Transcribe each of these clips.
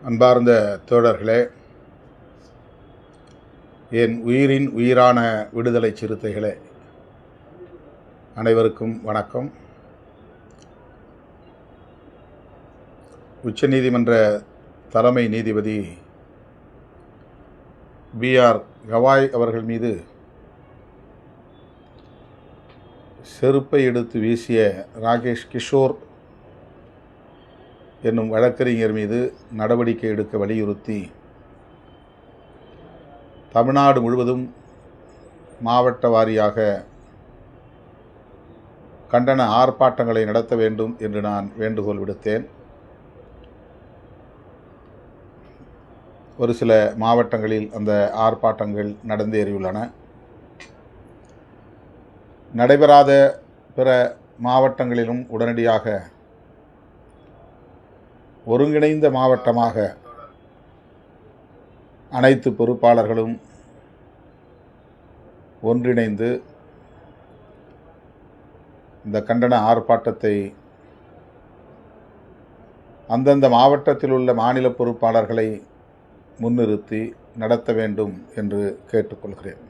அன்பார்ந்த தோழர்களே, என் உயிரின் உயிரான விடுதலை சிறுத்தைகளே, அனைவருக்கும் வணக்கம். உச்சநீதிமன்ற தலைமை நீதிபதி B.R. கவாய் அவர்கள் மீது செருப்பை எடுத்து வீசிய ராகேஷ் கிஷோர் என்னும் வழக்கறிஞர் மீது நடவடிக்கை எடுக்க வலியுறுத்தி தமிழ்நாடு முழுவதும் மாவட்ட வாரியாக கண்டன ஆர்ப்பாட்டங்களை நடத்த வேண்டும் என்று நான் வேண்டுகோள் விடுத்தேன். ஒரு சில மாவட்டங்களில் அந்த ஆர்ப்பாட்டங்கள் நடந்தேறியுள்ளன. நடைபெறாத பிற மாவட்டங்களிலும் உடனடியாக ஒருங்கிணைந்த மாவட்டமாக அனைத்து பொறுப்பாளர்களும் ஒன்றிணைந்து இந்த கண்டன ஆர்ப்பாட்டத்தை அந்தந்த மாவட்டத்தில் உள்ள மாநில பொறுப்பாளர்களை முன்னிறுத்தி நடத்த வேண்டும் என்று கேட்டுக்கொள்கிறேன்.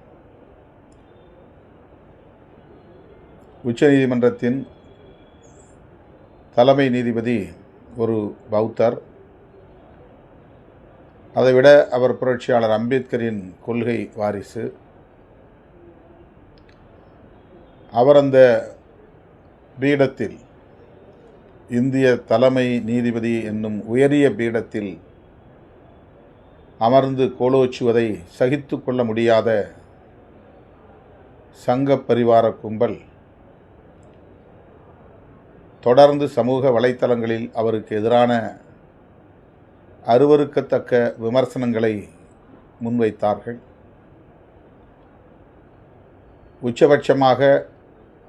உச்சநீதிமன்றத்தின் தலைமை நீதிபதி ஒரு பௌத்தர். அதைவிட அவர் புரட்சியாளர் அம்பேத்கரின் கொள்கை வாரிசு. அவர் அந்த பீடத்தில், இந்திய தலைமை நீதிபதி என்னும் உயரிய பீடத்தில் அமர்ந்து கோலோச்சுவதை சகித்து கொள்ள முடியாத சங்க பரிவார கும்பல் தொடர்ந்து சமூக வலைத்தளங்களில் அவருக்கு எதிரான அருவருக்கத்தக்க விமர்சனங்களை முன்வைத்தார்கள். உச்சபட்சமாக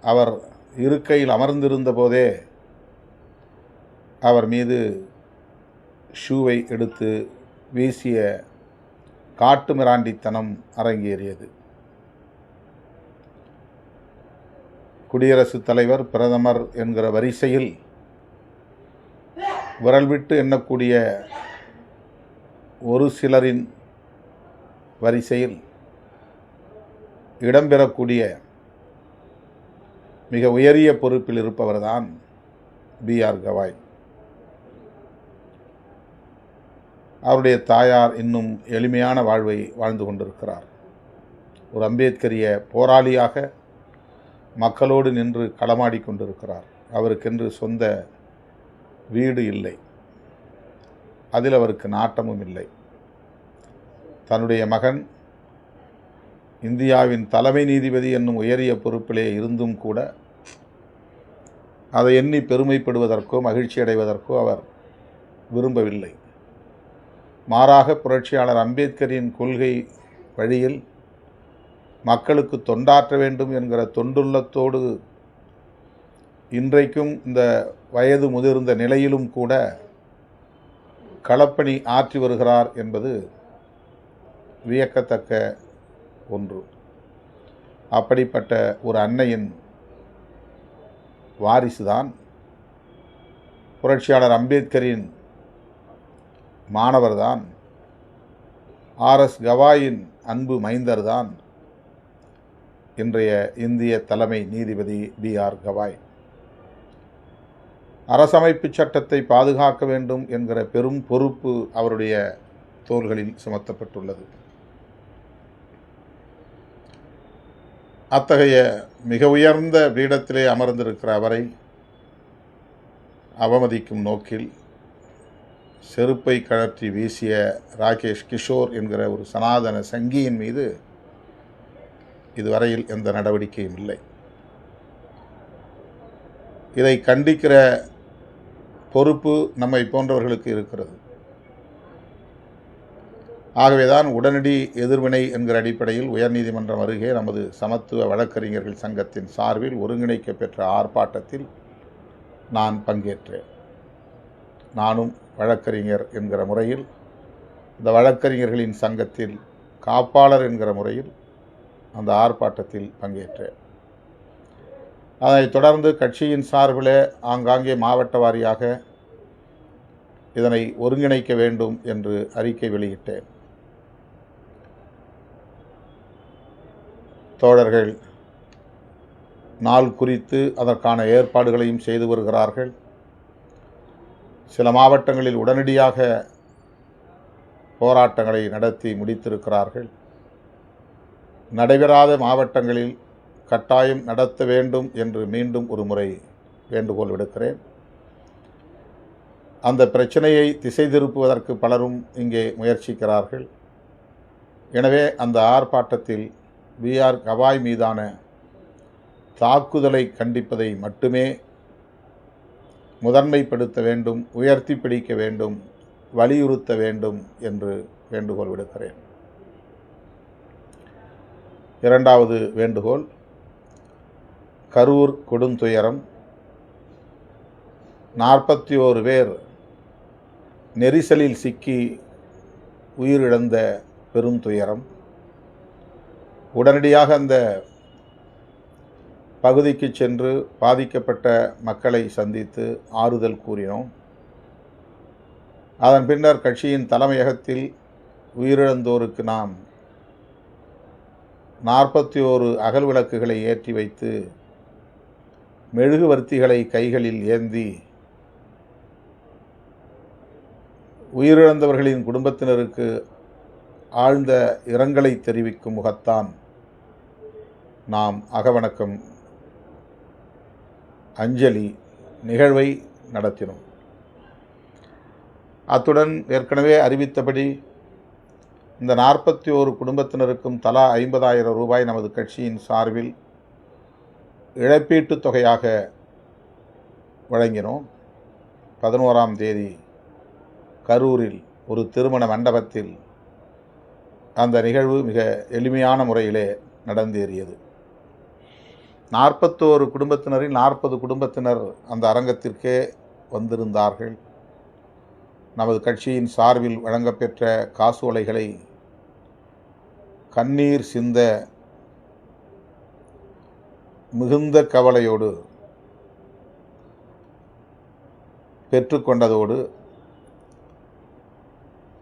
அவர் இருக்கையில் அமர்ந்திருந்த போதே அவர் மீது ஷூவை எடுத்து வீசிய காட்டுமிராண்டித்தனம் அரங்கேறியது. குடியரசுத் தலைவர், பிரதமர் என்கிற வரிசையில் விரல் விட்டு எண்ணக்கூடிய ஒரு சிலரின் வரிசையில் இடம்பெறக்கூடிய மிக உயரிய பொறுப்பில் இருப்பவர்தான் B.R. கவாய். அவருடைய தாயார் இன்னும் எளிமையான வாழ்வை வாழ்ந்து கொண்டிருக்கிறார். ஒரு அம்பேத்கரிய போராளியாக மக்களோடு நின்று களமாடி கொண்டிருக்கிறார். அவருக்கென்று சொந்த வீடு இல்லை, அதில் அவருக்கு நாட்டமும் இல்லை. தன்னுடைய மகன் இந்தியாவின் தலைமை நீதிபதி என்னும் உயரிய பொறுப்பிலே இருந்தும் கூட அதை எண்ணி பெருமைப்படுவதற்கோ மகிழ்ச்சி அடைவதற்கோ அவர் விரும்பவில்லை. மாறாக புரட்சியாளர் அம்பேத்கரின் கொள்கை வழியில் மக்களுக்கு தொண்டாற்ற வேண்டும் என்கிற தொண்டுள்ளத்தோடு இன்றைக்கும் இந்த வயது முதிர்ந்த நிலையிலும் கூட களப்பணி ஆற்றி வருகிறார் என்பது வியக்கத்தக்க ஒன்று. அப்படிப்பட்ட ஒரு அன்னையின் வாரிசுதான் புரட்சியாளர் அம்பேத்கரின் மாணவர்தான், R.S. கவாயின் அன்பு மைந்தர்தான் இன்றைய இந்திய தலைமை நீதிபதி B.R. கவாய். அரசமைப்பு சட்டத்தை பாதுகாக்க வேண்டும் என்கிற பெரும் பொறுப்பு அவருடைய தோள்களில் சுமத்தப்பட்டுள்ளது. அத்தகைய மிக உயர்ந்த பீடத்திலே அமர்ந்திருக்கிற அவரை அவமதிக்கும் நோக்கில் செருப்பை கழற்றி வீசிய ராகேஷ் கிஷோர் என்கிற ஒரு சனாதன சங்கியின் மீது இதுவரையில் எந்த நடவடிக்கையும் இல்லை. இதை கண்டிக்கிற பொறுப்பு நம்மை போன்றவர்களுக்கு இருக்கிறது. ஆகவேதான் உடனடி எதிர்வினை என்கிற அடிப்படையில் உயர்நீதிமன்றம் அருகே நமது சமத்துவ வழக்கறிஞர்கள் சங்கத்தின் சார்பில் ஒருங்கிணைக்க பெற்ற ஆர்ப்பாட்டத்தில் நான் பங்கேற்றேன். நானும் வழக்கறிஞர் என்கிற முறையில், இந்த வழக்கறிஞர்களின் சங்கத்தில் காப்பாளர் என்கிற முறையில் அந்த ஆர்ப்பாட்டத்தில் பங்கேற்றேன். அதைத் தொடர்ந்து கட்சியின் சார்பில் ஆங்காங்கே மாவட்ட வாரியாக இதனை ஒருங்கிணைக்க வேண்டும் என்று அறிக்கை வெளியிட்டேன். தோழர்கள் நாள் குறித்து அதற்கான ஏற்பாடுகளையும் செய்து வருகிறார்கள். சில மாவட்டங்களில் உடனடியாக போராட்டங்களை நடத்தி முடித்திருக்கிறார்கள். நடைபெறாத மாவட்டங்களில் கட்டாயம் நடத்த வேண்டும் என்று மீண்டும் ஒரு முறை வேண்டுகோள் விடுக்கிறேன். அந்த பிரச்சனையை திசை திருப்புவதற்கு பலரும் இங்கே முயற்சிக்கிறார்கள். எனவே அந்த ஆர்ப்பாட்டத்தில் BR கவாய் மீதான தாக்குதலை கண்டிப்பதை மட்டுமே முதன்மைப்படுத்த வேண்டும், உயர்த்தி பிடிக்க வேண்டும், வலியுறுத்த வேண்டும் என்று வேண்டுகோள் விடுக்கிறேன். இரண்டாவது வேண்டுகோள், கரூர் கொடுந்துயரம். 41 பேர் நெரிசலில் சிக்கி உயிரிழந்த பெரும் துயரம். உடனடியாக அந்த பகுதிக்கு சென்று பாதிக்கப்பட்ட மக்களை சந்தித்து ஆறுதல் கூறினோம். அதன் பின்னர் கட்சியின் தலைமையகத்தில் உயிரிழந்தோருக்கு நாம் 41 அகல் விளக்குகளை ஏற்றி வைத்து மெழுகுவர்த்திகளை கைகளில் ஏந்தி உயிரிழந்தவர்களின் குடும்பத்தினருக்கு ஆழ்ந்த இரங்கலை தெரிவிக்கும் முகத்தான் நாம் அகவணக்கம் அஞ்சலி நிகழ்வை நடத்தினோம். அத்துடன் ஏற்கனவே அறிவித்தபடி இந்த 41 குடும்பத்தினருக்கும் தலா 50,000 ரூபாய் நமது கட்சியின் சார்பில் இழப்பீட்டுத் தொகையாக வழங்கினோம். 11ஆம் தேதி கரூரில் ஒரு திருமண மண்டபத்தில் அந்த நிகழ்வு மிக எளிமையான முறையிலே நடந்தேறியது. 41 குடும்பத்தினரில் 40 குடும்பத்தினர் அந்த அரங்கத்திற்கே வந்திருந்தார்கள். நமது கட்சியின் சார்பில் வழங்கப்பெற்ற காசோலைகளை கண்ணீர் சிந்த மிகுந்த கவலையோடு பெற்றுக்கொண்டதோடு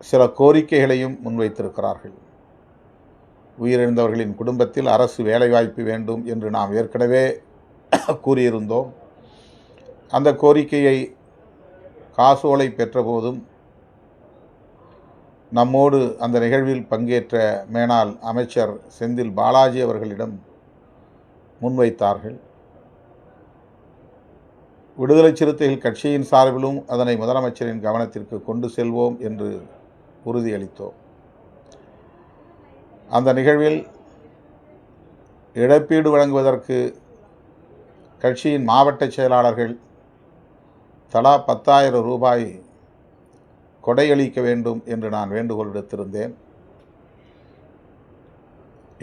சில கோரிக்கைகளையும் முன்வைத்திருக்கிறார்கள். உயிரிழந்தவர்களின் குடும்பத்தில் அரசு வேலைவாய்ப்பு வேண்டும் என்று நாம் ஏற்கனவே கூறியிருந்தோம். அந்த கோரிக்கையை காசோலை பெற்றபோதும் நம்மோடு அந்த நிகழ்வில் பங்கேற்ற மேனாள் அமைச்சர் செந்தில் பாலாஜி அவர்களிடம் முன்வைத்தார்கள். விடுதலை சிறுத்தைகள் கட்சியின் சார்பிலும் அதனை முதலமைச்சரின் கவனத்திற்கு கொண்டு செல்வோம் என்று உறுதியளித்தோம். அந்த நிகழ்வில் இழப்பீடு வழங்குவதற்கு கட்சியின் மாவட்ட செயலாளர்கள் தலா 10,000 ரூபாய் கொடையளிக்க வேண்டும் என்று நான் வேண்டுகோள் விடுத்திருந்தேன்.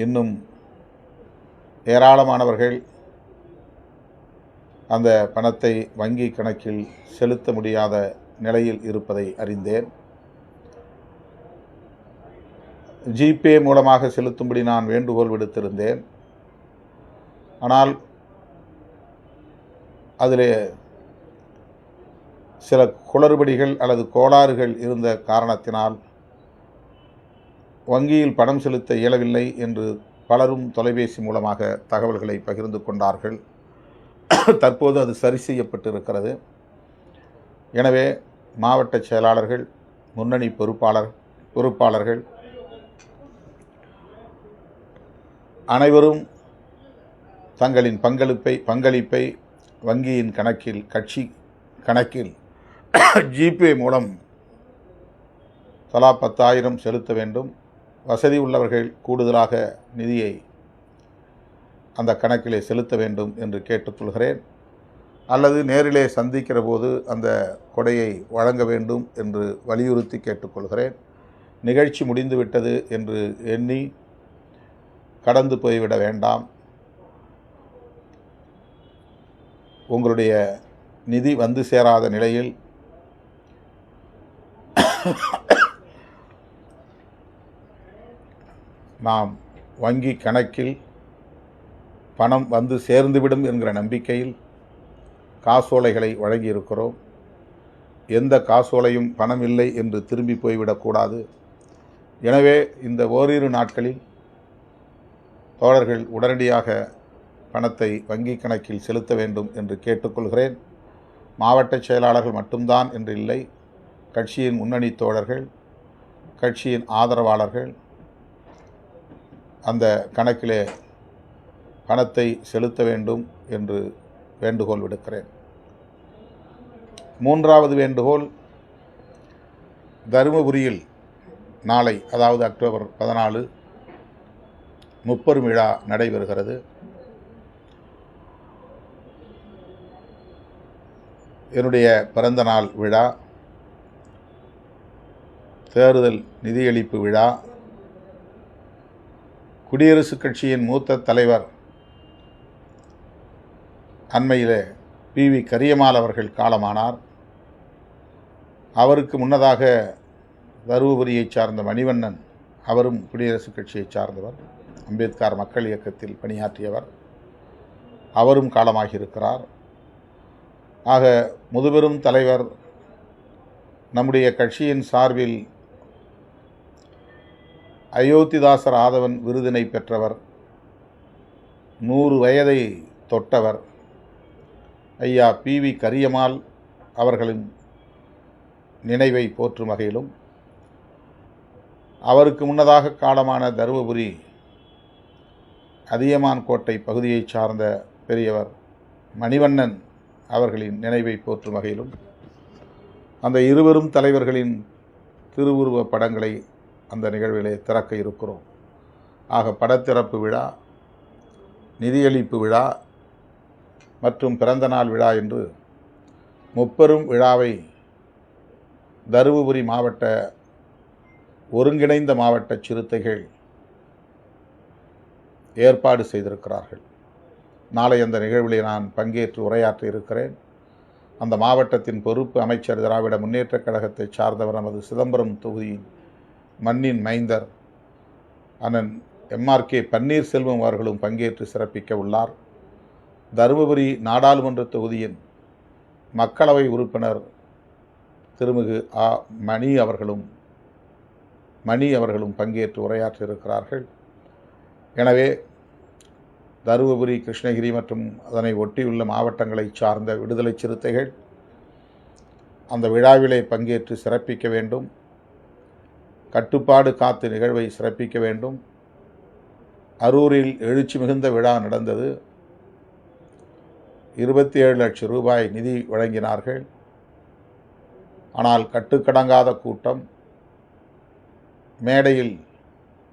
இன்னும் ஏராளமானவர்கள் அந்த பணத்தை வங்கி கணக்கில் செலுத்த முடியாத நிலையில் இருப்பதை அறிந்தேன். ஜிபே மூலமாக செலுத்தும்படி நான் வேண்டுகோள் விடுத்திருந்தேன். ஆனால் அதிலே சில குளறுபடிகள் அல்லது கோளாறுகள் இருந்த காரணத்தினால் வங்கியில் பணம் செலுத்த இயலவில்லை என்று பலரும் தொலைபேசி மூலமாக தகவல்களை பகிர்ந்து கொண்டார்கள். தற்போது அது சரி செய்யப்பட்டிருக்கிறது. எனவே மாவட்ட செயலாளர்கள், முன்னணி பொறுப்பாளர்கள் அனைவரும் தங்களின் பங்களிப்பை வங்கியின் கணக்கில், கட்சி கணக்கில் ஜிபே மூலம் தலா 10,000 செலுத்த வேண்டும். வசதி உள்ளவர்கள் கூடுதலாக நிதியை அந்த கணக்கிலே செலுத்த வேண்டும் என்று கேட்டுக்கொள்கிறேன். அல்லது நேரிலே சந்திக்கிற போது அந்த கொடையை வழங்க வேண்டும் என்று வலியுறுத்தி கேட்டுக்கொள்கிறேன். நிகழ்ச்சி முடிந்துவிட்டது என்று எண்ணி கடந்து போய்விட வேண்டாம். உங்களுடைய நிதி வந்து சேராத நிலையில் நாம் வங்கி கணக்கில் பணம் வந்து சேர்ந்துவிடும் என்கிற நம்பிக்கையில் காசோலைகளை வழங்கியிருக்கிறோம். எந்த காசோலையும் பணம் இல்லை என்று திரும்பி போய்விடக்கூடாது. எனவே இந்த ஓரிரு நாட்களில் தோழர்கள் உடனடியாக பணத்தை வங்கி கணக்கில் செலுத்த வேண்டும் என்று கேட்டுக்கொள்கிறேன். மாவட்ட செயலாளர்கள் மட்டும்தான் என்று இல்லை, கட்சியின் முன்னணி தோழர்கள், கட்சியின் ஆதரவாளர்கள் அந்த கணக்கிலே பணத்தை செலுத்த வேண்டும் என்று வேண்டுகோள் விடுக்கிறேன். மூன்றாவது வேண்டுகோள், தருமபுரியில் நாளை, அதாவது அக்டோபர் 14 முப்பெரும் விழா நடைபெறுகிறது. என்னுடைய பிறந்தநாள் விழா, தேர்தல் நிதியளிப்பு விழா, குடியரசுக் கட்சியின் மூத்த தலைவர் அண்மையிலே PV கரியமால் அவர்கள் காலமானார். அவருக்கு முன்னதாக தருமபுரியை சார்ந்த மணிவண்ணன், அவரும் குடியரசுக் கட்சியை சார்ந்தவர், அம்பேத்கர் மக்கள் இயக்கத்தில் பணியாற்றியவர், அவரும் காலமாகியிருக்கிறார். ஆக முதுபெரும் தலைவர் நம்முடைய கட்சியின் சார்பில் அயோத்திதாசர் ஆதவன் விருதினை பெற்றவர், 100 வயதை தொட்டவர் ஐயா PV கரியமால் அவர்களின் நினைவை போற்றும் வகையிலும், அவருக்கு முன்னதாக காலமான தருமபுரி அதியமான் கோட்டை பகுதியைச் சார்ந்த பெரியவர் மணிவண்ணன் அவர்களின் நினைவை போற்றும் வகையிலும் அந்த இருவரும் தலைவர்களின் திருவுருவ படங்களை அந்த நிகழ்விலே திறக்க இருக்கிறோம். ஆக படத்திறப்பு விழா, நிதியளிப்பு விழா மற்றும் பிறந்தநாள் விழா என்று முப்பெரும் விழாவை தருமபுரி மாவட்ட ஒருங்கிணைந்த மாவட்ட சிறுத்தைகள் ஏற்பாடு செய்திருக்கிறார்கள். நாளை அந்த நிகழ்விலே நான் பங்கேற்று உரையாற்ற இருக்கிறேன். அந்த மாவட்டத்தின் பொறுப்பு அமைச்சர், திராவிட முன்னேற்றக் கழகத்தை சார்ந்தவர், நமது சிதம்பரம் தொகுதியின் மண்ணின் மைந்தர் அண்ணன் MRK பன்னீர்செல்வம் அவர்களும் பங்கேற்று சிறப்பிக்க உள்ளார். தருமபுரி நாடாளுமன்ற தொகுதியின் மக்களவை உறுப்பினர் திருமிகு மணி அவர்களும் பங்கேற்று உரையாற்ற இருக்கிறார்கள். எனவே தருமபுரி, கிருஷ்ணகிரி மற்றும் அதனை ஒட்டியுள்ள மாவட்டங்களை சார்ந்த விடுதலை சிறுத்தைகள் அந்த விழாவிலே பங்கேற்று சிறப்பிக்க வேண்டும். கட்டுப்பாடு காத்து நிகழ்வை சிறப்பிக்க வேண்டும். அரூரில் எழுச்சி மிகுந்த விழா நடந்தது. 27 லட்சம் ரூபாய் நிதி வழங்கினார்கள். ஆனால் கட்டுக்கடங்காத கூட்டம், மேடையில்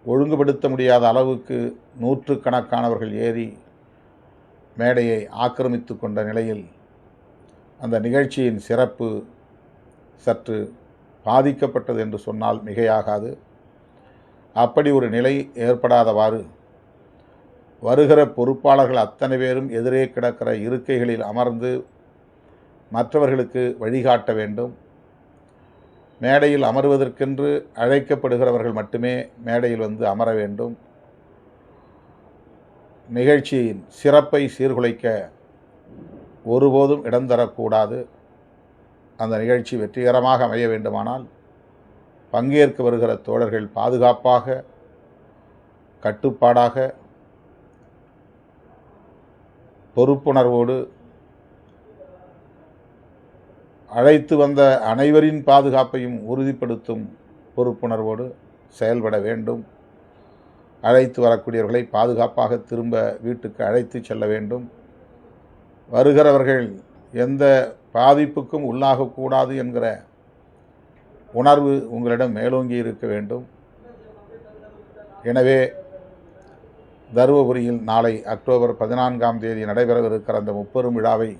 ஒழுங்குபடுத்த முடியாத அளவுக்கு நூற்றுக்கணக்கானவர்கள் ஏறி மேடையை ஆக்கிரமித்து கொண்ட நிலையில் அந்த நிகழ்ச்சியின் சிறப்பு சற்று பாதிக்கப்பட்டது என்று சொன்னால் மிகையாகாது. அப்படி ஒரு நிலை ஏற்படாதவாறு வருகிற பொறுப்பாளர்கள் அத்தனை பேரும் எதிரே கிடக்கிற இருக்கைகளில் அமர்ந்து மற்றவர்களுக்கு வழிகாட்ட வேண்டும். மேடையில் அமர்வதற்கென்று அழைக்கப்படுகிறவர்கள் மட்டுமே மேடையில் வந்து அமர வேண்டும். நிகழ்ச்சியின் சிறப்பை சீர்குலைக்க ஒருபோதும் இடம் தரக்கூடாது. அந்த நிகழ்ச்சி வெற்றிகரமாக அமைய வேண்டுமானால் பங்கேற்க வருகிற தோழர்கள் பாதுகாப்பாக, கட்டுப்பாடாக, பொறுப்புணர்வோடு, அழைத்து வந்த அனைவரின் பாதுகாப்பையும் உறுதிப்படுத்தும் பொறுப்புணர்வோடு செயல்பட வேண்டும். அழைத்து வரக்கூடியவர்களை பாதுகாப்பாக திரும்ப வீட்டுக்கு அழைத்து செல்ல வேண்டும். வருகிறவர்கள் எந்த பாதிப்புக்கும் உள்ளாகக்கூடாது என்கிற உணர்வு உங்களிடம் மேலோங்கி இருக்க வேண்டும். எனவே தருமபுரியில் நாளை அக்டோபர் 14ஆம் தேதி நடைபெறவிருக்கிற அந்த முப்பெரும் விழாவை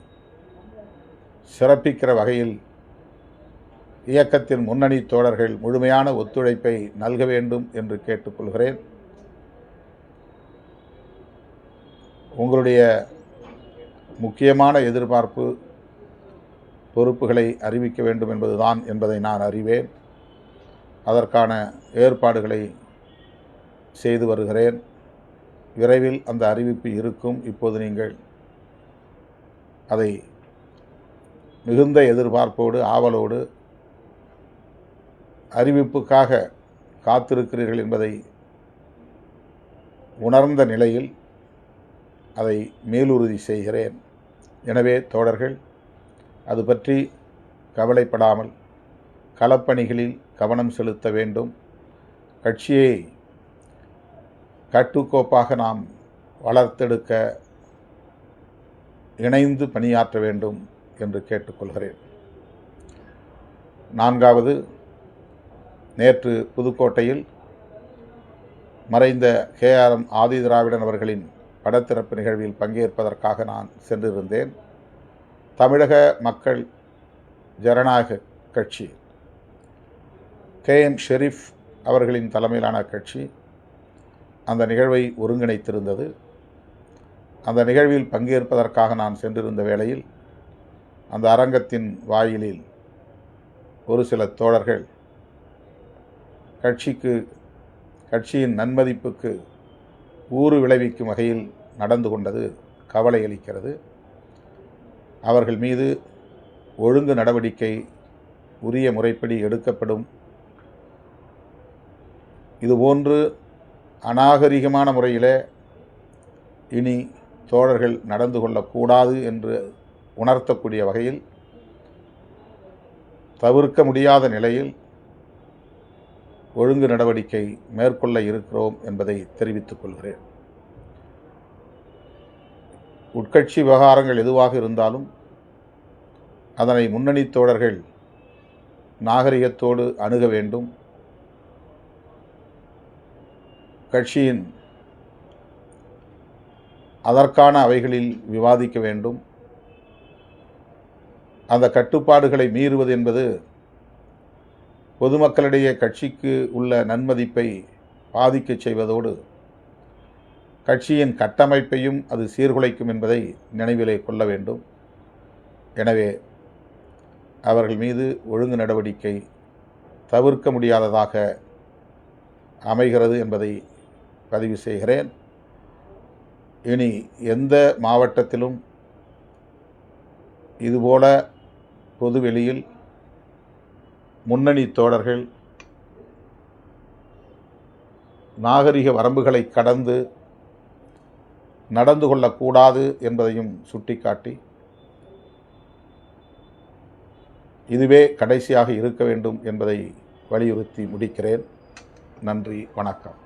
சிறப்பிக்கிற வகையில் இயக்கத்தின் முன்னணி தோழர்கள் முழுமையான ஒத்துழைப்பை நல்க வேண்டும் என்று கேட்டுக்கொள்கிறேன். உங்களுடைய முக்கியமான எதிர்பார்ப்பு பொறுப்புகளை அறிவிக்க வேண்டும் என்பதுதான் என்பதை நான் அறிவேன். அதற்கான ஏற்பாடுகளை செய்து வருகிறேன். விரைவில் அந்த அறிவிப்பு இருக்கும். இப்போது நீங்கள் அதை மிகுந்த எதிர்பார்ப்போடு ஆவலோடு அறிவிப்புக்காக காத்திருக்கிறீர்கள் என்பதை உணர்ந்த நிலையில் அதை மேலுறுதி செய்கிறேன். எனவே தோழர்கள், அது பற்றி கவலைப்படாமல் களப்பணிகளில் கவனம் செலுத்த வேண்டும். கட்சியை கட்டுக்கோப்பாக நாம் வளர்த்தெடுக்க இணைந்து பணியாற்ற வேண்டும் என்று கேட்டுக்கொள்கிறேன். நான்காவது, நேற்று புதுக்கோட்டையில் மறைந்த KRM ஆதிதிராவிடன் அவர்களின் படத்திறப்பு நிகழ்வில் பங்கேற்பதற்காக நான் சென்றிருந்தேன். தமிழக மக்கள் ஜனநாயக கட்சி, KM ஷெரீப் அவர்களின் தலைமையிலான கட்சி அந்த நிகழ்வை ஒருங்கிணைத்திருந்தது. அந்த நிகழ்வில் பங்கேற்பதற்காக நான் சென்றிருந்த வேளையில் அந்த அரங்கத்தின் வாயிலில் ஒரு சில தோழர்கள் கட்சியின் நன்மதிப்புக்கு ஊறு விளைவிக்கும் வகையில் நடந்து கொண்டது கவலை அளிக்கிறது. அவர்கள் மீது ஒழுங்கு நடவடிக்கை உரிய முறைப்படி எடுக்கப்படும். இதுபோன்று அநாகரிகமான முறையிலே இனி தோழர்கள் நடந்து கொள்ளக்கூடாது என்று உணர்த்தக்கூடிய வகையில் தவிர்க்க முடியாத நிலையில் ஒழுங்கு நடவடிக்கை மேற்கொள்ள இருக்கிறோம் என்பதை தெரிவித்துக் கொள்கிறேன். உட்கட்சி விவகாரங்கள் எதுவாக இருந்தாலும் அதனை முன்னணி தோழர்கள் நாகரிகத்தோடு அணுக வேண்டும். கட்சியின் அதற்கான அவைகளில் விவாதிக்க வேண்டும். அந்த கட்டுப்பாடுகளை மீறுவது என்பது பொதுமக்களிடையே கட்சிக்கு உள்ள நன்மதிப்பை பாதிக்கச் செய்வதோடு கட்சியின் கட்டமைப்பையும் அது சீர்குலைக்கும் என்பதை நினைவிலே கொள்ள வேண்டும். எனவே அவர்கள் மீது ஒழுங்கு நடவடிக்கை தவிர்க்க முடியாததாக அமைகிறது என்பதை பதிவு செய்கிறேன். இனி எந்த மாவட்டத்திலும் இதுபோல பொதுவெளியில் முன்னணி தோழர்கள் நாகரிக வரம்புகளை கடந்து நடந்து கொள்ளக்கூடாது என்பதையும் சுட்டிக்காட்டி இதுவே கடைசியாக இருக்க வேண்டும் என்பதை வலியுறுத்தி முடிக்கிறேன். நன்றி, வணக்கம்.